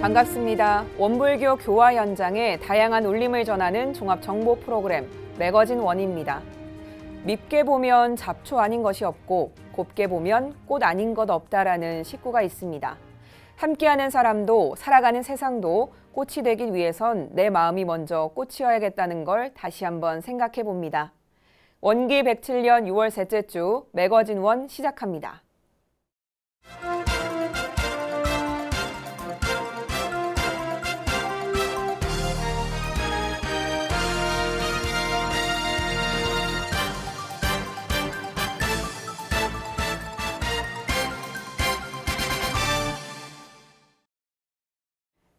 반갑습니다. 원불교 교화 현장의 다양한 울림을 전하는 종합 정보 프로그램 매거진 원입니다. 밉게 보면 잡초 아닌 것이 없고 곱게 보면 꽃 아닌 것 없다라는 식구가 있습니다. 함께하는 사람도 살아가는 세상도 꽃이 되기 위해선 내 마음이 먼저 꽃이어야겠다는 걸 다시 한번 생각해 봅니다. 원기 107년 6월 셋째 주 매거진 원 시작합니다.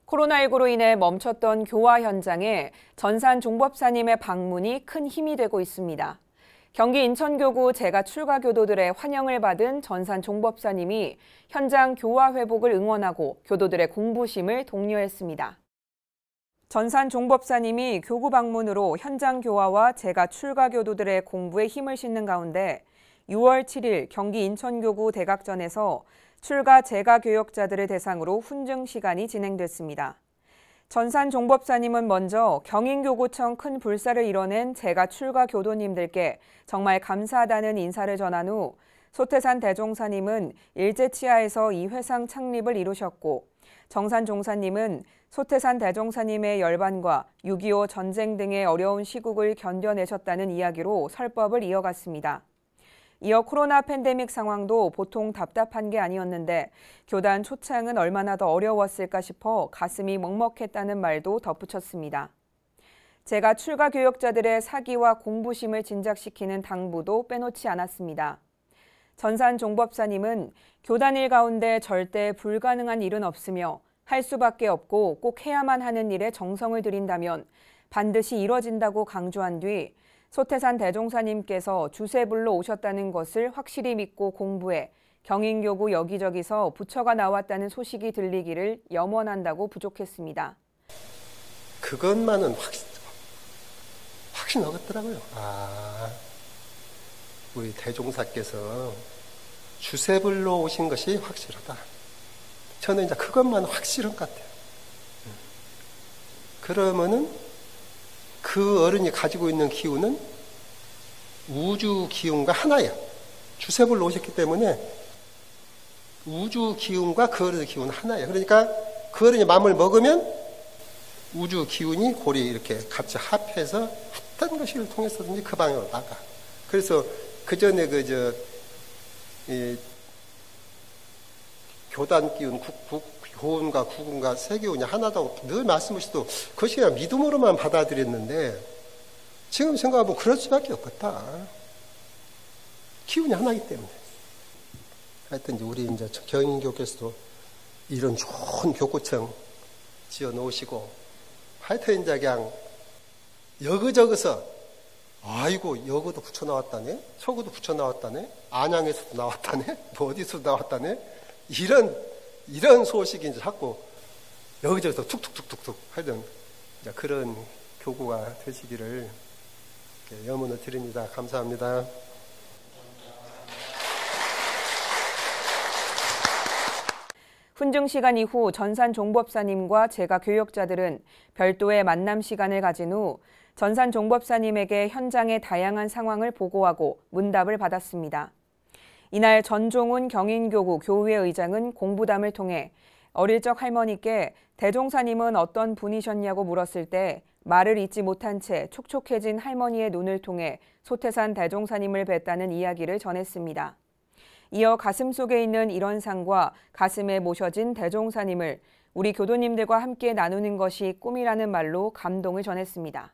코로나19로 인해 멈췄던 교화 현장에 전산 종법사님의 방문이 큰 힘이 되고 있습니다. 경기 인천교구 재가 출가 교도들의 환영을 받은 전산 종법사님이 현장 교화 회복을 응원하고 교도들의 공부심을 독려했습니다. 전산 종법사님이 교구 방문으로 현장 교화와 재가 출가 교도들의 공부에 힘을 싣는 가운데 6월 7일 경기 인천교구 대각전에서 출가 재가 교역자들을 대상으로 훈증 시간이 진행됐습니다. 전산 종법사님은 먼저 경인교구청 큰 불사를 이뤄낸 재가 출가 교도님들께 정말 감사하다는 인사를 전한 후 소태산 대종사님은 일제치하에서 이 회상 창립을 이루셨고 정산 종사님은 소태산 대종사님의 열반과 6.25 전쟁 등의 어려운 시국을 견뎌내셨다는 이야기로 설법을 이어갔습니다. 이어 코로나 팬데믹 상황도 보통 답답한 게 아니었는데 교단 초창은 얼마나 더 어려웠을까 싶어 가슴이 먹먹했다는 말도 덧붙였습니다. 재가 출가 교역자들의 사기와 공부심을 진작시키는 당부도 빼놓지 않았습니다. 전산 종법사님은 교단 일 가운데 절대 불가능한 일은 없으며 할 수밖에 없고 꼭 해야만 하는 일에 정성을 들인다면 반드시 이뤄진다고 강조한 뒤 소태산 대종사님께서 주세불로 오셨다는 것을 확실히 믿고 공부해 경인교구 여기저기서 부처가 나왔다는 소식이 들리기를 염원한다고 부족했습니다. 그것만은 확신 얻었더라고요. 우리 대종사께서 주세불로 오신 것이 확실하다. 저는 이제 그것만 확실한 것 같아요. 그러면은 그 어른이 가지고 있는 기운은 우주 기운과 하나예요. 주세불로 오셨기 때문에 우주 기운과 그 어른의 기운은 하나예요. 그러니까 그 어른이 마음을 먹으면 우주 기운이 골이 이렇게 같이 합해서 어떤 것을 통해서든지 그 방향으로 나가. 그래서 그 전에 교단 기운, 교훈과 구군과 세계운이 하나다고 늘 말씀하시도 그것이 그냥 믿음으로만 받아들였는데 지금 생각해보면 그럴 수밖에 없겠다. 기운이 하나이기 때문에. 하여튼 우리 이제 경인교께서도 이런 좋은 교구청 지어 놓으시고 하여튼 이제 그냥 여기저기서 아이고 여기도 붙여 나왔다네, 서구도 붙여 나왔다네, 안양에서도 나왔다네, 뭐 어디서도 나왔다네, 이런 소식이 이제 자꾸 여기저기서 툭툭툭툭툭 하여튼 그런 교구가 되시기를 염원을 드립니다. 감사합니다. 훈증 시간 이후 전산 종법사님과 재가 교역자들은 별도의 만남 시간을 가진 후 전산 종법사님에게 현장의 다양한 상황을 보고하고 문답을 받았습니다. 이날 전종훈 경인교구 교우회 의장은 공부담을 통해 어릴 적 할머니께 대종사님은 어떤 분이셨냐고 물었을 때 말을 잇지 못한 채 촉촉해진 할머니의 눈을 통해 소태산 대종사님을 뵀다는 이야기를 전했습니다. 이어 가슴 속에 있는 이런 상과 가슴에 모셔진 대종사님을 우리 교도님들과 함께 나누는 것이 꿈이라는 말로 감동을 전했습니다.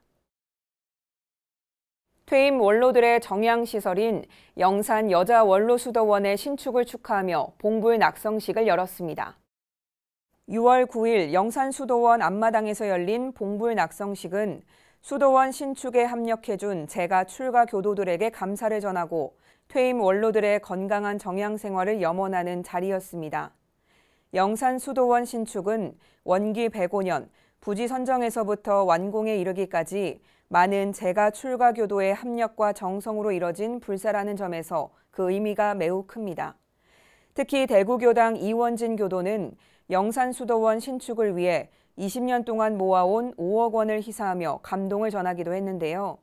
퇴임 원로들의 정양시설인 영산 여자원로수도원의 신축을 축하하며 봉불 낙성식을 열었습니다. 6월 9일 영산수도원 앞마당에서 열린 봉불 낙성식은 수도원 신축에 합력해준 재가 출가 교도들에게 감사를 전하고 퇴임 원로들의 건강한 정양 생활을 염원하는 자리였습니다. 영산수도원 신축은 원기 105년 부지 선정에서부터 완공에 이르기까지 많은 재가 출가 교도의 합력과 정성으로 이뤄진 불사라는 점에서 그 의미가 매우 큽니다. 특히 대구교당 이원진 교도는 영산수도원 신축을 위해 20년 동안 모아온 5억 원을 희사하며 감동을 전하기도 했는데요.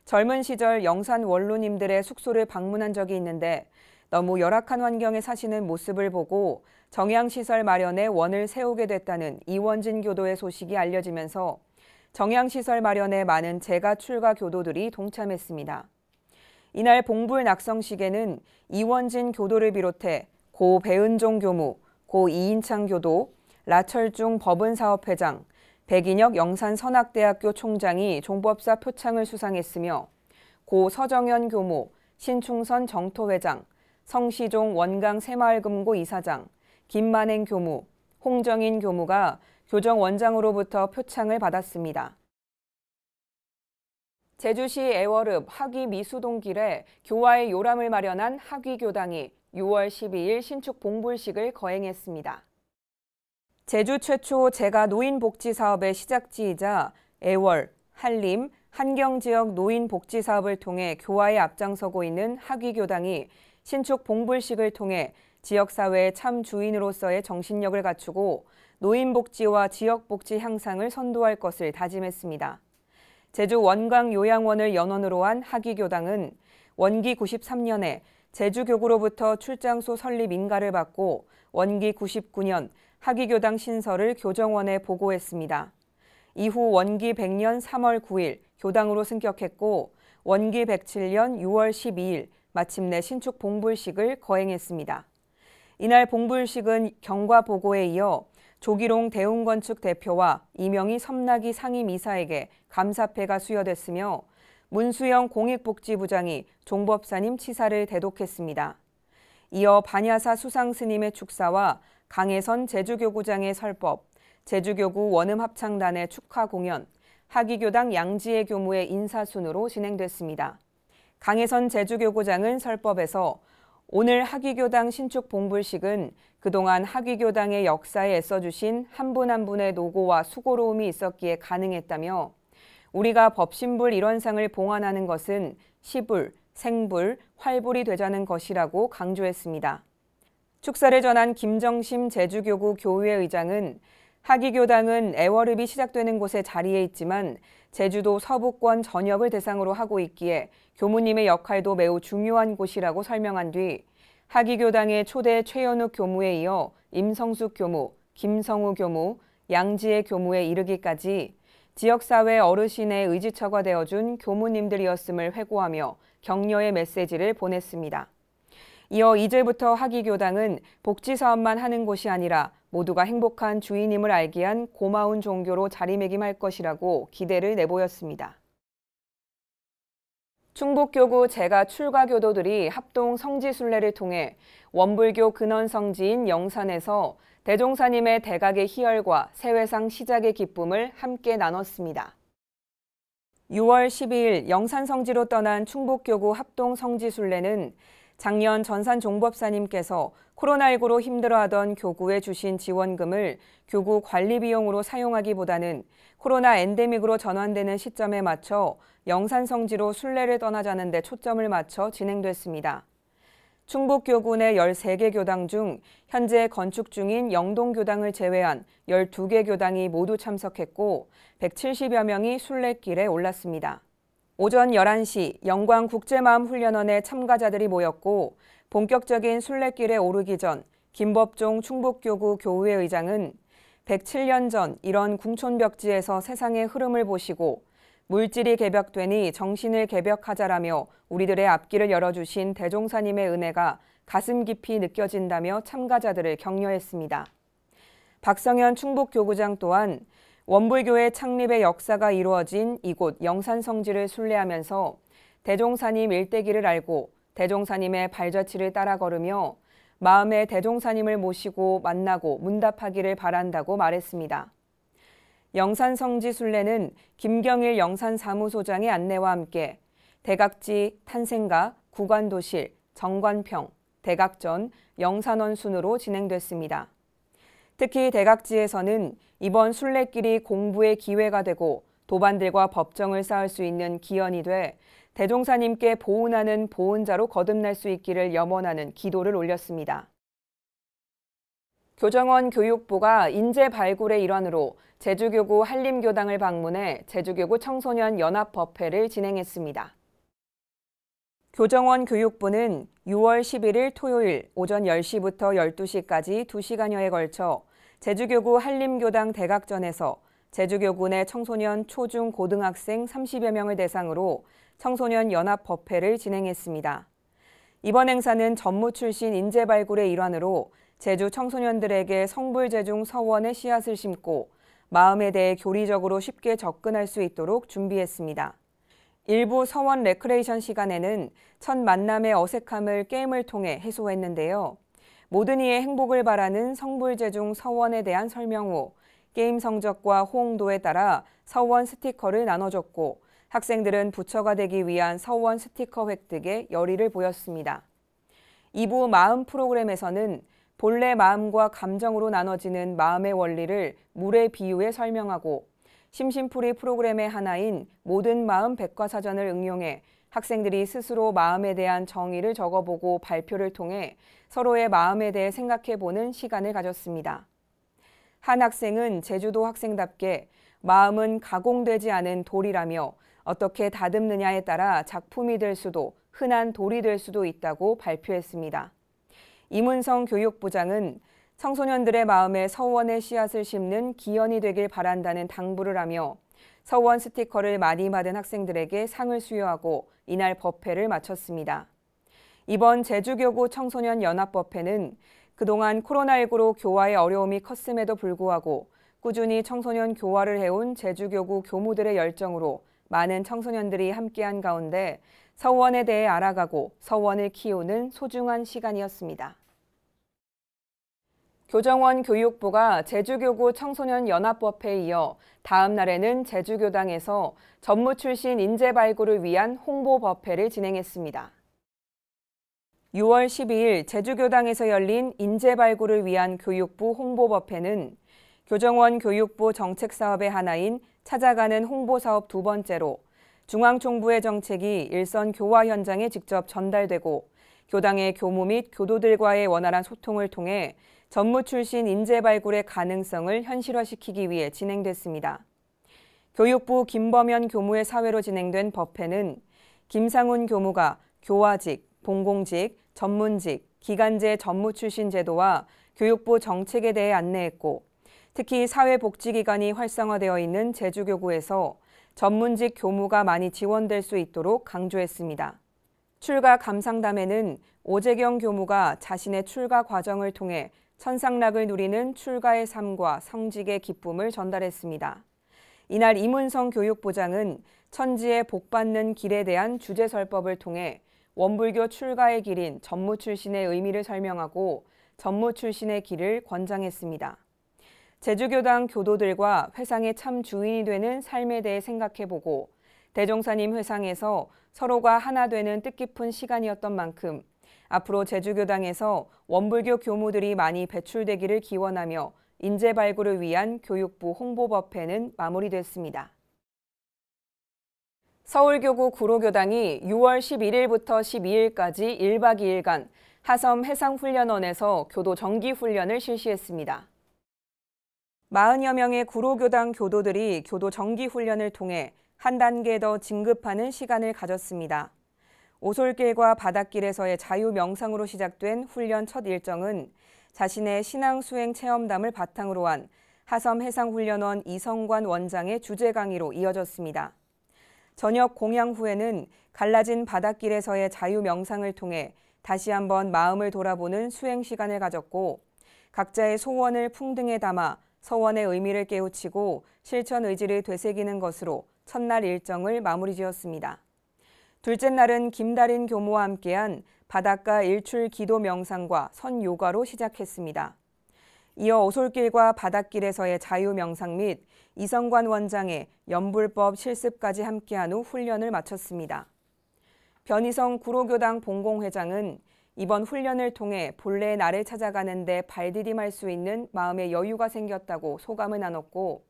젊은 시절 영산 원로님들의 숙소를 방문한 적이 있는데 너무 열악한 환경에 사시는 모습을 보고 정양시설 마련에 원을 세우게 됐다는 이원진 교도의 소식이 알려지면서 정양시설 마련에 많은 재가 출가 교도들이 동참했습니다. 이날 봉불 낙성식에는 이원진 교도를 비롯해 고 배은종 교무, 고 이인창 교도, 라철중 법은사업회장, 백인혁 영산선악대학교 총장이 종법사 표창을 수상했으며 고 서정현 교무, 신충선 정토회장, 성시종 원강 새마을금고 이사장, 김만행 교무, 홍정인 교무가 교정원장으로부터 표창을 받았습니다. 제주시 애월읍 하귀미수동길에 교화의 요람을 마련한 하귀교당이 6월 12일 신축 봉불식을 거행했습니다. 제주 최초 재가 노인복지사업의 시작지이자 애월, 한림, 한경지역 노인복지사업을 통해 교화에 앞장서고 있는 하귀교당이 신축 봉불식을 통해 지역사회의 참 주인으로서의 정신력을 갖추고 노인복지와 지역복지 향상을 선도할 것을 다짐했습니다. 제주 원광요양원을 연원으로 한 하귀교당은 원기 93년에 제주교구로부터 출장소 설립 인가를 받고 원기 99년 하귀교당 신설을 교정원에 보고했습니다. 이후 원기 100년 3월 9일 교당으로 승격했고 원기 107년 6월 12일 마침내 신축 봉불식을 거행했습니다. 이날 봉불식은 경과 보고에 이어 조기롱 대웅건축 대표와 이명희 섬나기 상임이사에게 감사패가 수여됐으며 문수영 공익복지부장이 종법사님 치사를 대독했습니다. 이어 반야사 수상스님의 축사와 강혜선 제주교구장의 설법, 제주교구 원음합창단의 축하 공연, 하귀교당 양지혜 교무의 인사순으로 진행됐습니다. 강혜선 제주교구장은 설법에서 오늘 하귀교당 신축 봉불식은 그동안 하귀교당의 역사에 애써주신 한 분 한 분의 노고와 수고로움이 있었기에 가능했다며 우리가 법신불 일원상을 봉안하는 것은 시불, 생불, 활불이 되자는 것이라고 강조했습니다. 축사를 전한 김정심 제주교구 교우회 의장은 하귀교당은 애월읍이 시작되는 곳에 자리해 있지만 제주도 서부권 전역을 대상으로 하고 있기에 교무님의 역할도 매우 중요한 곳이라고 설명한 뒤 하귀교당의 초대 최연욱 교무에 이어 임성숙 교무, 김성우 교무, 양지혜 교무에 이르기까지 지역사회 어르신의 의지처가 되어준 교무님들이었음을 회고하며 격려의 메시지를 보냈습니다. 이어 이제부터 하귀교당은 복지사업만 하는 곳이 아니라 모두가 행복한 주인임을 알게 한 고마운 종교로 자리매김할 것이라고 기대를 내보였습니다. 충북교구 재가 출가교도들이 합동 성지순례를 통해 원불교 근원성지인 영산에서 대종사님의 대각의 희열과 세회상 시작의 기쁨을 함께 나눴습니다. 6월 12일 영산성지로 떠난 충북교구 합동 성지순례는 작년 전산 종법사님께서 코로나19로 힘들어하던 교구에 주신 지원금을 교구 관리 비용으로 사용하기보다는 코로나 엔데믹으로 전환되는 시점에 맞춰 영산성지로 순례를 떠나자는 데 초점을 맞춰 진행됐습니다. 충북교구 내 13개 교당 중 현재 건축 중인 영동교당을 제외한 12개 교당이 모두 참석했고 170여 명이 순례길에 올랐습니다. 오전 11시 영광국제마음훈련원에 참가자들이 모였고 본격적인 순례길에 오르기 전 김법종 충북교구 교우회 의장은 107년 전 이런 궁촌벽지에서 세상의 흐름을 보시고 물질이 개벽되니 정신을 개벽하자라며 우리들의 앞길을 열어주신 대종사님의 은혜가 가슴 깊이 느껴진다며 참가자들을 격려했습니다. 박성현 충북교구장 또한 원불교의 창립의 역사가 이루어진 이곳 영산성지를 순례하면서 대종사님 일대기를 알고 대종사님의 발자취를 따라 걸으며 마음에 대종사님을 모시고 만나고 문답하기를 바란다고 말했습니다. 영산성지 순례는 김경일 영산사무소장의 안내와 함께 대각지 탄생가, 구관도실, 정관평, 대각전, 영산원 순으로 진행됐습니다. 특히 대각지에서는 이번 순례길이 공부의 기회가 되고 도반들과 법정을 쌓을 수 있는 기원이 돼 대종사님께 보은하는 보은자로 거듭날 수 있기를 염원하는 기도를 올렸습니다. 교정원 교육부가 인재 발굴의 일환으로 제주교구 한림교당을 방문해 제주교구 청소년 연합법회를 진행했습니다. 교정원 교육부는 6월 11일 토요일 오전 10시부터 12시까지 2시간여에 걸쳐 제주교구 한림교당 대각전에서 제주교구 내 청소년 초중 고등학생 30여 명을 대상으로 청소년 연합법회를 진행했습니다. 이번 행사는 전무 출신 인재 발굴의 일환으로 제주 청소년들에게 성불재중 서원의 씨앗을 심고 마음에 대해 교리적으로 쉽게 접근할 수 있도록 준비했습니다. 일부 서원 레크레이션 시간에는 첫 만남의 어색함을 게임을 통해 해소했는데요. 모든 이의 행복을 바라는 성불재중 서원에 대한 설명 후 게임 성적과 호응도에 따라 서원 스티커를 나눠줬고 학생들은 부처가 되기 위한 서원 스티커 획득에 열의를 보였습니다. 2부 마음 프로그램에서는 본래 마음과 감정으로 나눠지는 마음의 원리를 물의 비유에 설명하고 심심풀이 프로그램의 하나인 모든 마음 백과사전을 응용해 학생들이 스스로 마음에 대한 정의를 적어보고 발표를 통해 서로의 마음에 대해 생각해보는 시간을 가졌습니다. 한 학생은 제주도 학생답게 마음은 가공되지 않은 돌이라며 어떻게 다듬느냐에 따라 작품이 될 수도 흔한 돌이 될 수도 있다고 발표했습니다. 이문성 교육부장은 청소년들의 마음에 서원의 씨앗을 심는 기원이 되길 바란다는 당부를 하며 서원 스티커를 많이 받은 학생들에게 상을 수여하고 이날 법회를 마쳤습니다. 이번 제주교구 청소년 연합법회는 그동안 코로나19로 교화의 어려움이 컸음에도 불구하고 꾸준히 청소년 교화를 해온 제주교구 교무들의 열정으로 많은 청소년들이 함께한 가운데 서원에 대해 알아가고 서원을 키우는 소중한 시간이었습니다. 교정원 교육부가 제주교구 청소년 연합법회에 이어 다음 날에는 제주교당에서 전무 출신 인재 발굴을 위한 홍보법회를 진행했습니다. 6월 12일 제주교당에서 열린 인재 발굴을 위한 교육부 홍보법회는 교정원 교육부 정책사업의 하나인 찾아가는 홍보사업 두 번째로 중앙총부의 정책이 일선 교화 현장에 직접 전달되고 교당의 교무 및 교도들과의 원활한 소통을 통해 전무 출신 인재 발굴의 가능성을 현실화시키기 위해 진행됐습니다. 교육부 김범현 교무의 사회로 진행된 법회는 김상훈 교무가 교화직, 본공직, 전문직, 기간제 전무 출신 제도와 교육부 정책에 대해 안내했고 특히 사회복지기관이 활성화되어 있는 제주교구에서 전문직 교무가 많이 지원될 수 있도록 강조했습니다. 출가 감상담에는 오재경 교무가 자신의 출가 과정을 통해 천상락을 누리는 출가의 삶과 성직의 기쁨을 전달했습니다. 이날 이문성 교육부장은 천지의 복받는 길에 대한 주제설법을 통해 원불교 출가의 길인 전무 출신의 의미를 설명하고 전무 출신의 길을 권장했습니다. 제주교당 교도들과 회상의 참 주인이 되는 삶에 대해 생각해보고 대종사님 회상에서 서로가 하나 되는 뜻깊은 시간이었던 만큼 앞으로 제주교당에서 원불교 교무들이 많이 배출되기를 기원하며 인재 발굴을 위한 교육부 홍보법회는 마무리됐습니다. 서울교구 구로교당이 6월 11일부터 12일까지 1박 2일간 하섬 해상훈련원에서 교도 정기훈련을 실시했습니다. 40여 명의 구로교당 교도들이 교도 정기훈련을 통해 한 단계 더 진급하는 시간을 가졌습니다. 오솔길과 바닷길에서의 자유명상으로 시작된 훈련 첫 일정은 자신의 신앙 수행 체험담을 바탕으로 한 하섬 해상훈련원 이성관 원장의 주제 강의로 이어졌습니다. 저녁 공양 후에는 갈라진 바닷길에서의 자유명상을 통해 다시 한번 마음을 돌아보는 수행 시간을 가졌고 각자의 소원을 풍등에 담아 서원의 의미를 깨우치고 실천 의지를 되새기는 것으로 첫날 일정을 마무리 지었습니다. 둘째 날은 김다린 교무와 함께한 바닷가 일출 기도 명상과 선 요가로 시작했습니다. 이어 오솔길과 바닷길에서의 자유 명상 및 이성관 원장의 연불법 실습까지 함께한 후 훈련을 마쳤습니다. 변희성 구로교당 본공회장은 이번 훈련을 통해 본래의 나를 찾아가는 데 발디딤할 수 있는 마음의 여유가 생겼다고 소감을 나눴고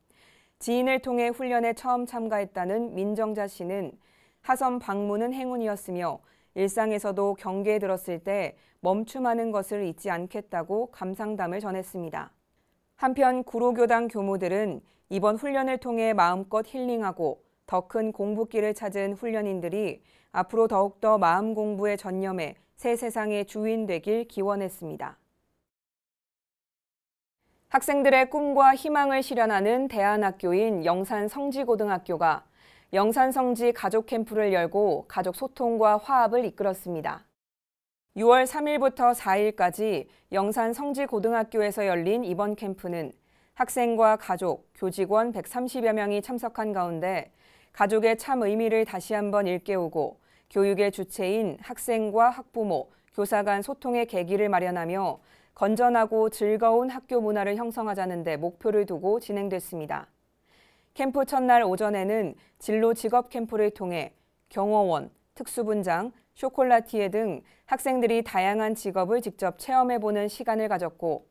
지인을 통해 훈련에 처음 참가했다는 민정자 씨는 하섬 방문은 행운이었으며 일상에서도 경계에 들었을 때 멈춤하는 것을 잊지 않겠다고 감상담을 전했습니다. 한편 구로교당 교무들은 이번 훈련을 통해 마음껏 힐링하고 더 큰 공부길을 찾은 훈련인들이 앞으로 더욱더 마음 공부에 전념해 새 세상의 주인 되길 기원했습니다. 학생들의 꿈과 희망을 실현하는 대안학교인 영산성지고등학교가 영산성지 가족 캠프를 열고 가족 소통과 화합을 이끌었습니다. 6월 3일부터 4일까지 영산성지고등학교에서 열린 이번 캠프는 학생과 가족, 교직원 130여 명이 참석한 가운데 가족의 참 의미를 다시 한번 일깨우고 교육의 주체인 학생과 학부모, 교사 간 소통의 계기를 마련하며 건전하고 즐거운 학교 문화를 형성하자는 데 목표를 두고 진행됐습니다. 캠프 첫날 오전에는 진로 직업 캠프를 통해 경호원, 특수분장, 쇼콜라티에 등 학생들이 다양한 직업을 직접 체험해보는 시간을 가졌고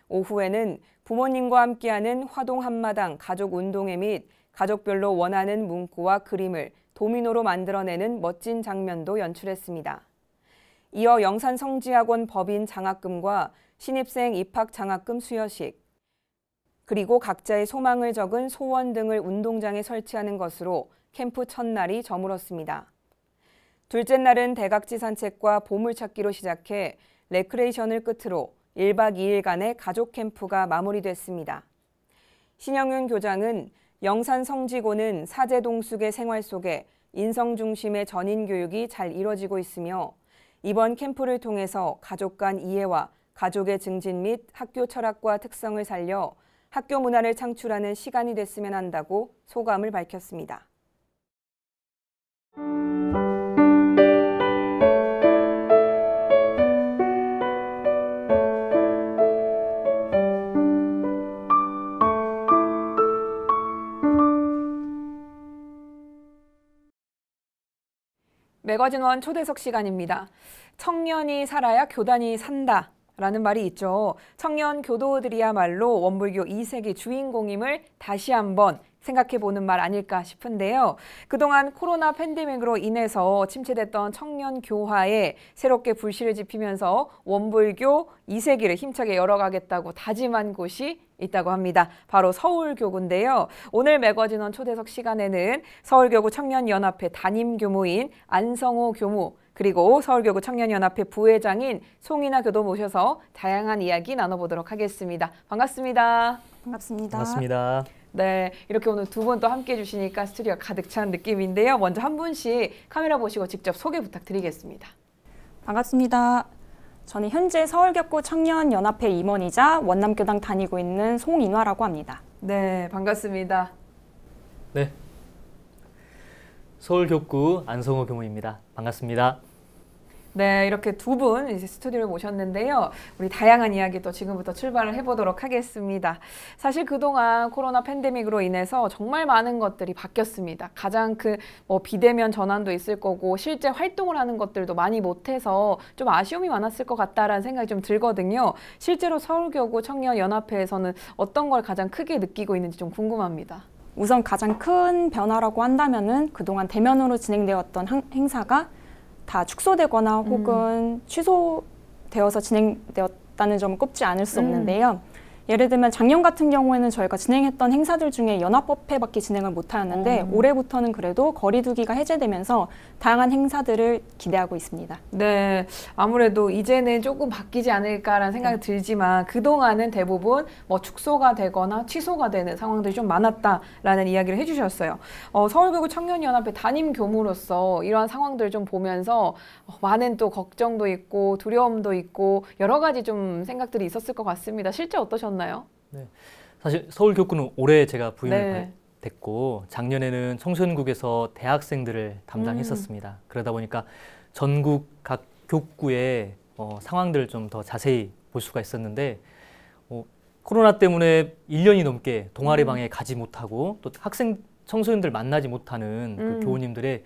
오후에는 부모님과 함께하는 화동 한마당 가족 운동회 및 가족별로 원하는 문구와 그림을 도미노로 만들어내는 멋진 장면도 연출했습니다. 이어 영산성지학원 법인 장학금과 신입생 입학 장학금 수여식, 그리고 각자의 소망을 적은 소원 등을 운동장에 설치하는 것으로 캠프 첫날이 저물었습니다. 둘째 날은 대각지 산책과 보물찾기로 시작해 레크레이션을 끝으로 1박 2일간의 가족 캠프가 마무리됐습니다. 신영윤 교장은 영산성지고는 사제동숙의 생활 속에 인성 중심의 전인 교육이 잘 이뤄지고 있으며 이번 캠프를 통해서 가족 간 이해와 가족의 증진 및 학교 철학과 특성을 살려 학교 문화를 창출하는 시간이 됐으면 한다고 소감을 밝혔습니다. 매거진원 초대석 시간입니다. 청년이 살아야 교단이 산다 라는 말이 있죠. 청년 교도들이야말로 원불교 2세기 주인공임을 다시 한번 생각해보는 말 아닐까 싶은데요. 그동안 코로나 팬데믹으로 인해서 침체됐던 청년 교화에 새롭게 불씨를 지피면서 원불교 2세기를 힘차게 열어가겠다고 다짐한 곳이 있다고 합니다. 바로 서울교구인데요. 오늘 매거진원 초대석 시간에는 서울교구 청년연합회 담임교무인 안성호 교무, 그리고 서울교구 청년연합회 부회장인 송인아 교도 모셔서 다양한 이야기 나눠보도록 하겠습니다. 반갑습니다. 반갑습니다. 반갑습니다. 네, 이렇게 오늘 두 분 또 함께해 주시니까 스튜디오가 가득 찬 느낌인데요. 먼저 한 분씩 카메라 보시고 직접 소개 부탁드리겠습니다. 반갑습니다. 저는 현재 서울교구 청년연합회 임원이자 원남교당 다니고 있는 송인화라고 합니다. 네, 반갑습니다. 네, 서울교구 안성호 교무입니다. 반갑습니다. 네, 이렇게 두 분 이제 스튜디오를 모셨는데요. 우리 다양한 이야기 또 지금부터 출발을 해보도록 하겠습니다. 사실 그동안 코로나 팬데믹으로 인해서 정말 많은 것들이 바뀌었습니다. 가장 비대면 전환도 있을 거고 실제 활동을 하는 것들도 많이 못해서 좀 아쉬움이 많았을 것 같다라는 생각이 좀 들거든요. 실제로 서울교구 청년연합회에서는 어떤 걸 가장 크게 느끼고 있는지 좀 궁금합니다. 우선 가장 큰 변화라고 한다면은 그동안 대면으로 진행되었던 행사가 다 축소되거나 혹은 취소되어서 진행되었다는 점을 꼽지 않을 수 없는데요. 예를 들면 작년 같은 경우에는 저희가 진행했던 행사들 중에 연합법회밖에 진행을 못하였는데 올해부터는 그래도 거리두기가 해제되면서 다양한 행사들을 기대하고 있습니다. 네, 아무래도 이제는 조금 바뀌지 않을까라는 생각이 들지만 그동안은 대부분 축소가 되거나 취소가 되는 상황들이 좀 많았다라는 이야기를 해주셨어요. 서울교구 청년연합회 담임 교무로서 이러한 상황들을 좀 보면서 많은 또 걱정도 있고 두려움도 있고 여러 가지 좀 생각들이 있었을 것 같습니다. 실제 어떠셨나요? 네, 사실 서울교구는 올해 제가 부임을 됐고 작년에는 청소년국에서 대학생들을 담당했었습니다. 그러다 보니까 전국 각 교구의 상황들을 좀 더 자세히 볼 수가 있었는데 코로나 때문에 1년이 넘게 동아리방에 가지 못하고 또 학생, 청소년들 만나지 못하는 그 교우님들의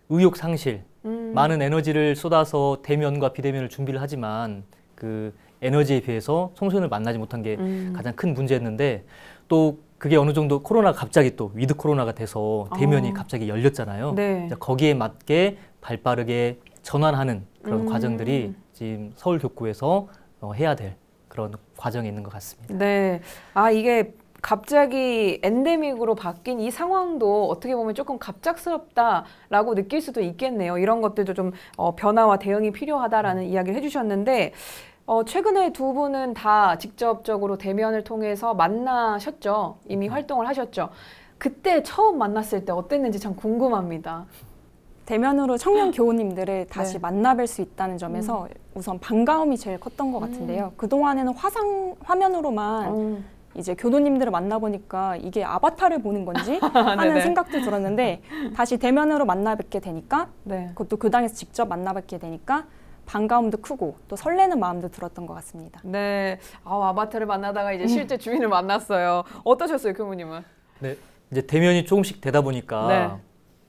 의욕 상실, 많은 에너지를 쏟아서 대면과 비대면을 준비를 하지만 그 에너지에 비해서 청소년을 만나지 못한 게 가장 큰 문제였는데 또 그게 어느 정도 코로나가 갑자기 또 위드 코로나가 돼서 대면이 갑자기 열렸잖아요. 네. 거기에 맞게 발빠르게 전환하는 그런 과정들이 지금 서울교구에서 해야 될 그런 과정에 있는 것 같습니다. 네. 아, 이게 갑자기 엔데믹으로 바뀐 이 상황도 어떻게 보면 조금 갑작스럽다라고 느낄 수도 있겠네요. 이런 것들도 좀 변화와 대응이 필요하다라는 이야기를 해주셨는데 최근에 두 분은 다 직접적으로 대면을 통해서 만나셨죠? 이미 활동을 하셨죠? 그때 처음 만났을 때 어땠는지 참 궁금합니다. 대면으로 청년 교우님들을 다시 네. 만나뵐 수 있다는 점에서 우선 반가움이 제일 컸던 것 같은데요. 그동안에는 화면으로만 이제 교도님들을 만나보니까 이게 아바타를 보는 건지 하는 네네. 생각도 들었는데 다시 대면으로 만나뵙게 되니까 네. 그것도 교당에서 직접 만나뵙게 되니까 반가움도 크고 또 설레는 마음도 들었던 것 같습니다. 네. 아바타를 만나다가 이제 실제 주인을 만났어요. 어떠셨어요, 교무님은? 네, 이제 대면이 조금씩 되다 보니까 네.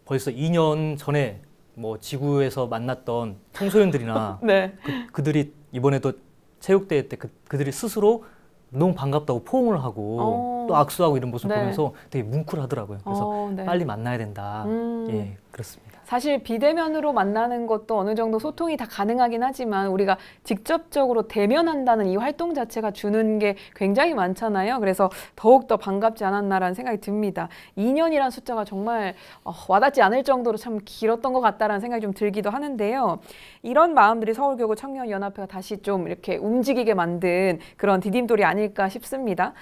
벌써 2년 전에 뭐 지구에서 만났던 청소년들이나 네. 그들이 이번에도 체육대회 때 그들이 스스로 너무 반갑다고 포옹을 하고 또 악수하고 이런 모습 네. 보면서 되게 뭉클하더라고요. 그래서 네. 빨리 만나야 된다. 예, 그렇습니다. 사실 비대면으로 만나는 것도 어느 정도 소통이 다 가능하긴 하지만 우리가 직접적으로 대면한다는 이 활동 자체가 주는 게 굉장히 많잖아요. 그래서 더욱더 반갑지 않았나라는 생각이 듭니다. 2년이라는 숫자가 정말 와닿지 않을 정도로 참 길었던 것 같다라는 생각이 좀 들기도 하는데요. 이런 마음들이 서울교구 청년연합회가 다시 좀 이렇게 움직이게 만든 그런 디딤돌이 아닐까 싶습니다.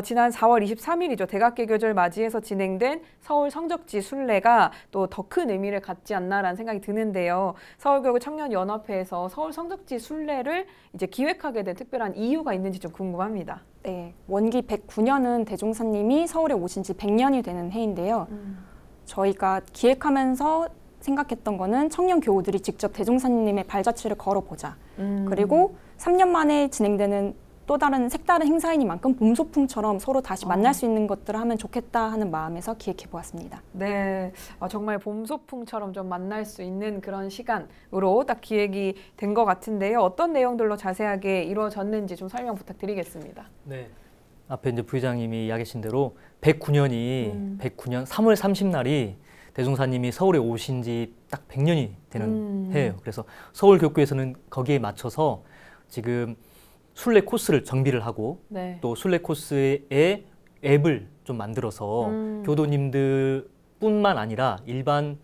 지난 4월 23일이죠. 대각개교절 맞이해서 진행된 서울 성적지 순례가 또 더 큰 의미를 갖지 않나라는 생각이 드는데요. 서울교구 청년연합회에서 서울 성적지 순례를 이제 기획하게 된 특별한 이유가 있는지 좀 궁금합니다. 네, 원기 109년은 대종사님이 서울에 오신 지 100년이 되는 해인데요. 저희가 기획하면서 생각했던 거는 청년 교우들이 직접 대종사님의 발자취를 걸어보자. 그리고 3년 만에 진행되는 또 다른 색다른 행사이니만큼 봄소풍처럼 서로 다시 만날 수 있는 것들을 하면 좋겠다 하는 마음에서 기획해보았습니다. 네, 정말 봄소풍처럼 좀 만날 수 있는 그런 시간으로 딱 기획이 된 것 같은데요. 어떤 내용들로 자세하게 이루어졌는지 좀 설명 부탁드리겠습니다. 네. 앞에 이제 부회장님이 이야기하신 대로 109년 3월 30날이 대종사님이 서울에 오신 지 딱 100년이 되는 해예요. 그래서 서울교구에서는 거기에 맞춰서 지금 순례 코스를 정비를 하고 네. 또 순례 코스의 앱을 좀 만들어서 교도님들뿐만 아니라 일반